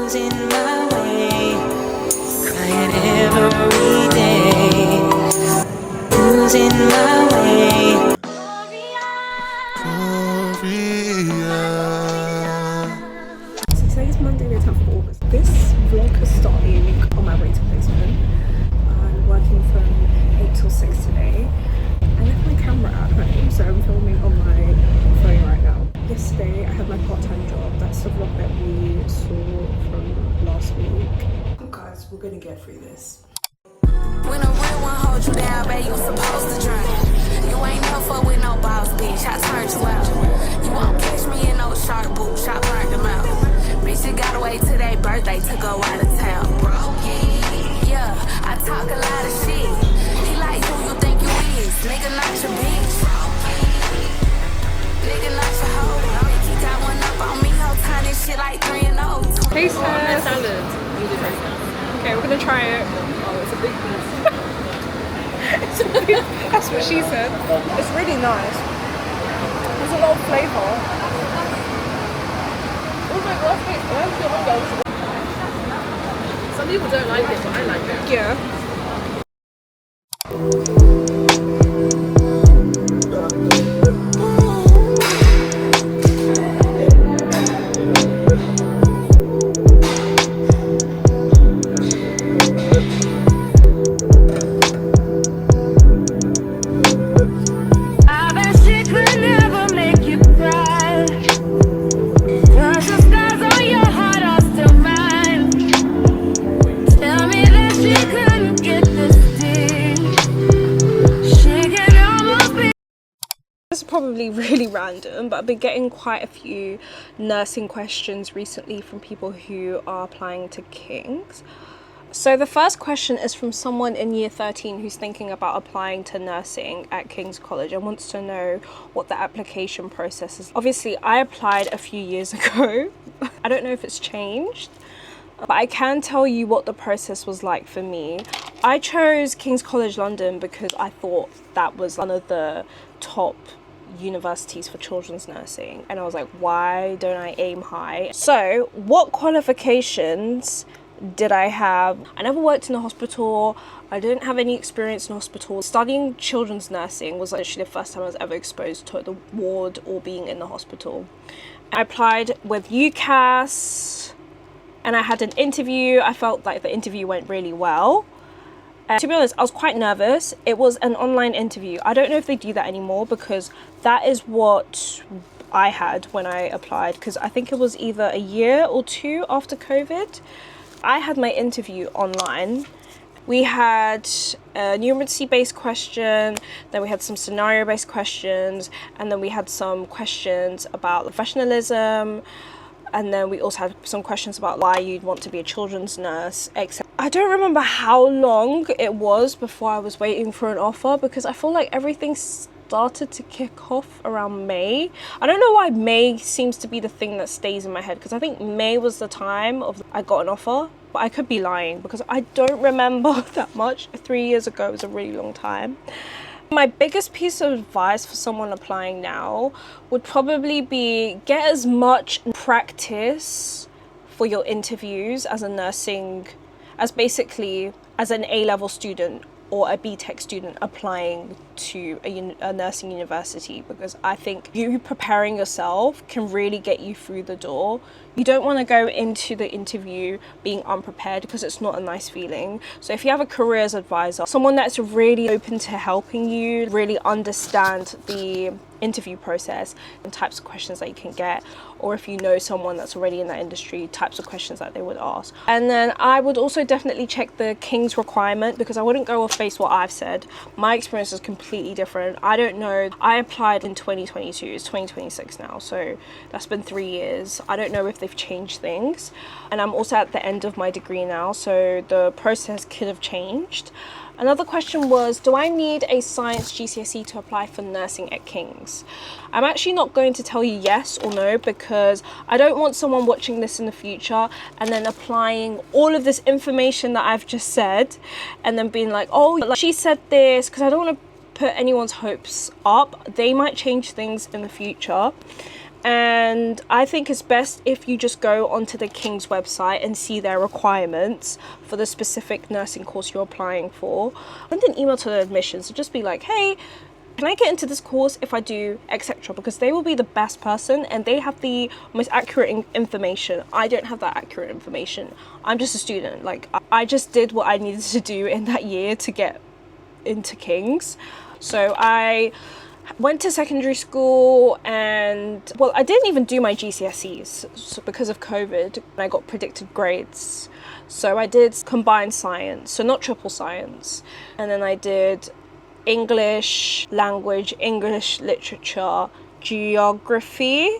losing my way, crying every day, losing my way. So today's Monday the 10th of August. This vlog is starting on my way to placement. I'm working from 8 till 6 today. I left my camera at home, so I'm filming on my phone right now. Yesterday I had my part-time job. That's the vlog that we saw from last week. Oh, guys, we're gonna get through this. When a real one holds you down, babe, you supposed to drown. You ain't never fuck with no boss, bitch. I turned you out. You won't catch me in no shark boots. I burnt them out. Bitch, you gotta wait till their birthday to go out of town. Yeah, I talk a lot of shit. He like who you think you is. Nigga, not your bitch. Nigga, not your hoe. He got one up on me, whole time this shit like 3 and 0. Taste test. Okay, we're gonna try it. Oh, it's a big piece. That's what she said. It's really nice. There's a lot of flavour. Some people don't like it, but I like it. Yeah. This is probably really random, but I've been getting quite a few nursing questions recently from people who are applying to King's. So the first question is from someone in year 13 who's thinking about applying to nursing at King's College and wants to know what the application process is. Obviously, I applied a few years ago. I don't know if it's changed, but I can tell you what the process was like for me. I chose King's College London because I thought that was one of the top universities for children's nursing, and I was like, why don't I aim high? So what qualifications did I have? I never worked in a hospital. I didn't have any experience in hospital. Studying children's nursing was actually the first time I was ever exposed to the ward or being in the hospital. I applied with UCAS and I had an interview. I felt like the interview went really well. To be honest, I was quite nervous. It was an online interview. I don't know if they do that anymore, because that is what I had when I applied, because I think it was either a year or two after COVID. I had my interview online. We had a numeracy-based question, then we had some scenario-based questions, and then we had some questions about professionalism, and then we also had some questions about why you'd want to be a children's nurse, etc. I don't remember how long it was before I was waiting for an offer, because I feel like everything started to kick off around May. I don't know why May seems to be the thing that stays in my head, because I think May was the time I got an offer, but I could be lying because I don't remember that much. 3 years ago was a really long time. My biggest piece of advice for someone applying now would probably be get as much practice for your interviews as basically as an A-level student or a BTEC student applying to a nursing university, because I think you preparing yourself can really get you through the door. You don't want to go into the interview being unprepared, because it's not a nice feeling. So if you have a careers advisor, someone that's really open to helping you, really understand the interview process and types of questions that you can get, or if you know someone that's already in that industry, types of questions that they would ask. And then I would also definitely check the King's requirement, because I wouldn't go off base what I've said. My experience is completely different. I don't know. I applied in 2022. It's 2026 now, so that's been 3 years. I don't know if they've changed things, and I'm also at the end of my degree now, so the process could have changed. Another question was, do I need a science GCSE to apply for nursing at King's? I'm actually not going to tell you yes or no, because I don't want someone watching this in the future and then applying all of this information that I've just said and then being like, oh, like she said this, because I don't want to put anyone's hopes up. They might change things in the future. And I think it's best if you just go onto the King's website and see their requirements for the specific nursing course you're applying for. Send an email to the admissions and just be like, hey, can I get into this course if I do, etc.? Because they will be the best person and they have the most accurate information. I don't have that accurate information. I'm just a student. Like, I just did what I needed to do in that year to get into King's. So I went to secondary school and, well, I didn't even do my GCSEs because of COVID. I got predicted grades. So I did combined science, so not triple science. And then I did English language, English literature, geography,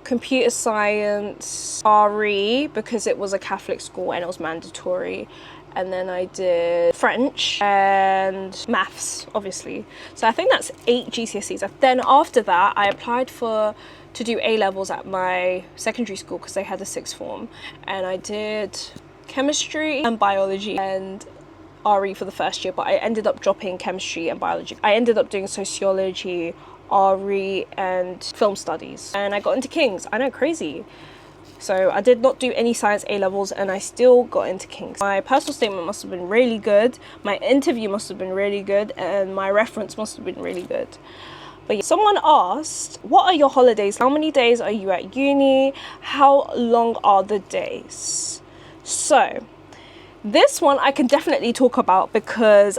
computer science, RE, because it was a Catholic school and it was mandatory. And then I did French and maths, obviously. So I think that's 8 GCSEs. Then after that, I applied to do A-levels at my secondary school because they had a sixth form. And I did chemistry and biology and RE for the first year, but I ended up dropping chemistry and biology. I ended up doing sociology, RE and film studies. And I got into King's. I know, crazy. So I did not do any science A-levels and I still got into King's. My personal statement must have been really good, my interview must have been really good, and my reference must have been really good. But yeah, someone asked, what are your holidays? How many days are you at uni? How long are the days? So this one I can definitely talk about because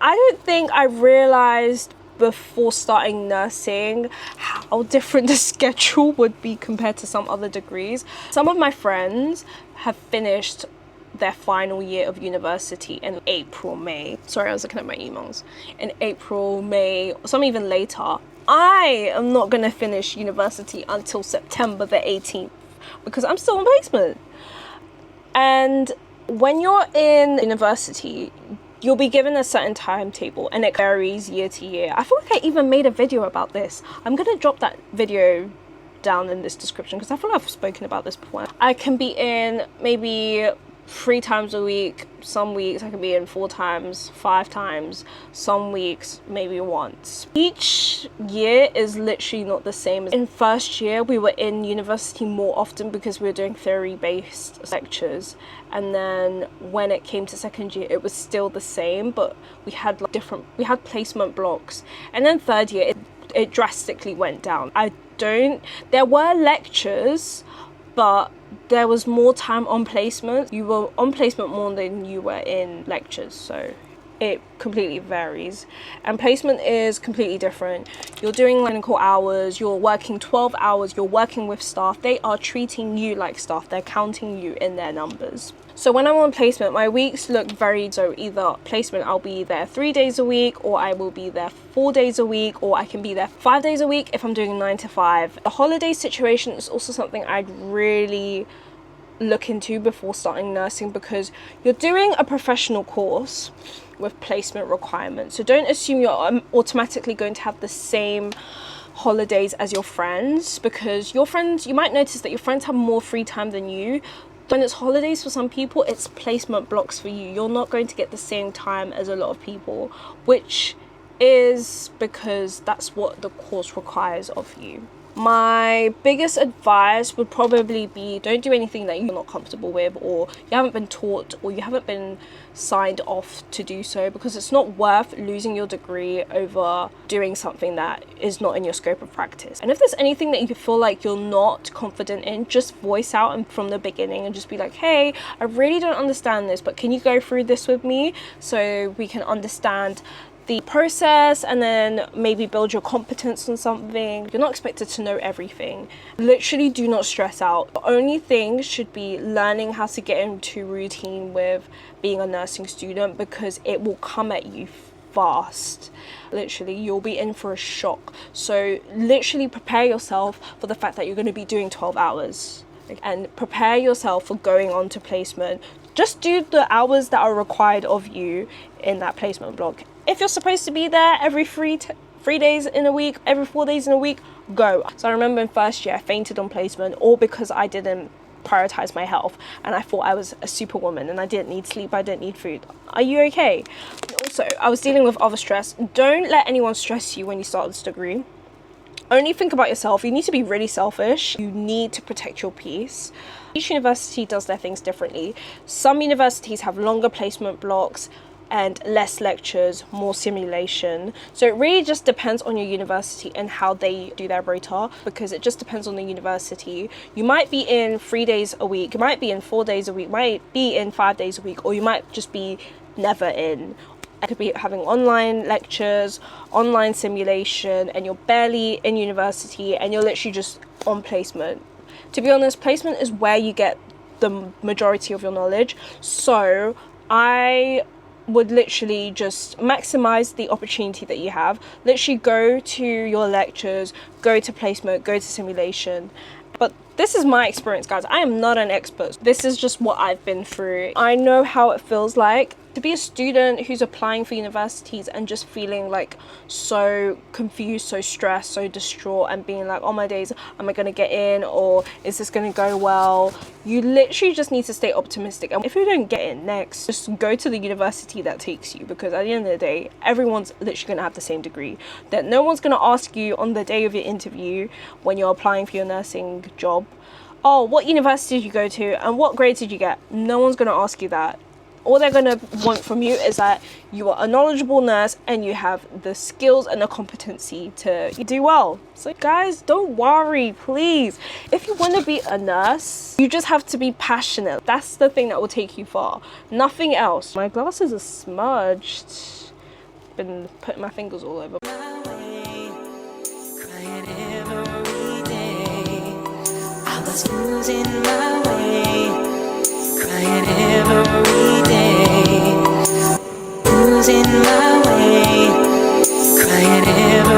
I don't think I realized before starting nursing how different the schedule would be compared to some other degrees. Some of my friends have finished their final year of university in April, May. Sorry, I was looking at my emails. In April, May, some even later. I am not going to finish university until September the 18th because I'm still on placement. And when you're in university, you'll be given a certain timetable and it varies year to year. I feel like I even made a video about this. I'm gonna drop that video down in this description because I feel like I've spoken about this before. I can be in maybe 3 times a week. Some weeks I can be in 4 times, 5 times. Some weeks maybe once. Each year is literally not the same. In first year we were in university more often because we were doing theory-based lectures, and then when it came to second year it was still the same, but we had like we had placement blocks. And then third year it drastically went down. There were lectures, but there was more time on placement. You were on placement more than you were in lectures, so it completely varies. And placement is completely different. You're doing clinical hours, you're working 12 hours, you're working with staff. They are treating you like staff. They're counting you in their numbers. So when I'm on placement, my weeks look very, so either placement, I'll be there 3 days a week, or I will be there 4 days a week, or I can be there 5 days a week if I'm doing 9 to 5. The holiday situation is also something I'd really look into before starting nursing, because you're doing a professional course with placement requirements. So don't assume you're automatically going to have the same holidays as your friends, because your friends, you might notice that your friends have more free time than you. When it's holidays for some people, it's placement blocks for you. You're not going to get the same time as a lot of people, which is because that's what the course requires of you. My biggest advice would probably be, don't do anything that you're not comfortable with, or you haven't been taught, or you haven't been signed off to do so, because it's not worth losing your degree over doing something that is not in your scope of practice. And if there's anything that you feel like you're not confident in, just voice out and from the beginning and just be like, hey, I really don't understand this, but can you go through this with me so we can understand the process, and then maybe build your competence on something. You're not expected to know everything. Literally do not stress out. The only thing should be learning how to get into routine with being a nursing student, because it will come at you fast. Literally, you'll be in for a shock. So literally prepare yourself for the fact that you're going to be doing 12 hours and prepare yourself for going on to placement. Just do the hours that are required of you in that placement block. If you're supposed to be there every 3 days in a week, every 4 days in a week, go. So I remember in first year I fainted on placement, all because I didn't prioritize my health and I thought I was a superwoman and I didn't need sleep, I didn't need food. Are you okay? Also, I was dealing with other stress. Don't let anyone stress you when you start this degree. only think about yourself. You need to be really selfish. You need to protect your peace. Each university does their things differently. Some universities have longer placement blocks and less lectures, more simulation. So it really just depends on your university and how they do their rota, because it just depends on the university. You might be in 3 days a week, you might be in 4 days a week, might be in 5 days a week, or you might just be never in. I could be having online lectures, online simulation, and you're barely in university and you're literally just on placement. To be honest, placement is where you get the majority of your knowledge. So I would literally just maximize the opportunity that you have. Literally go to your lectures, go to placement, go to simulation. But this is my experience, guys. I am not an expert. This is just what I've been through. I know how it feels like to be a student who's applying for universities and just feeling like so confused, so stressed, so distraught, and being like, oh my days, am I gonna get in, or is this gonna go well? You literally just need to stay optimistic, and if you don't get in next, just go to the university that takes you, because at the end of the day, everyone's literally gonna have the same degree. That no one's gonna ask you on the day of your interview when you're applying for your nursing job, oh, what university did you go to and what grades did you get? No one's gonna ask you that. All they're going to want from you is that you are a knowledgeable nurse and you have the skills and the competency to do well. So guys, don't worry, please. If you want to be a nurse, you just have to be passionate. That's the thing that will take you far. Nothing else. My glasses are smudged. Been putting my fingers all over. Crying every day. I was losing my way. Crying every day. Losing my way. Crying every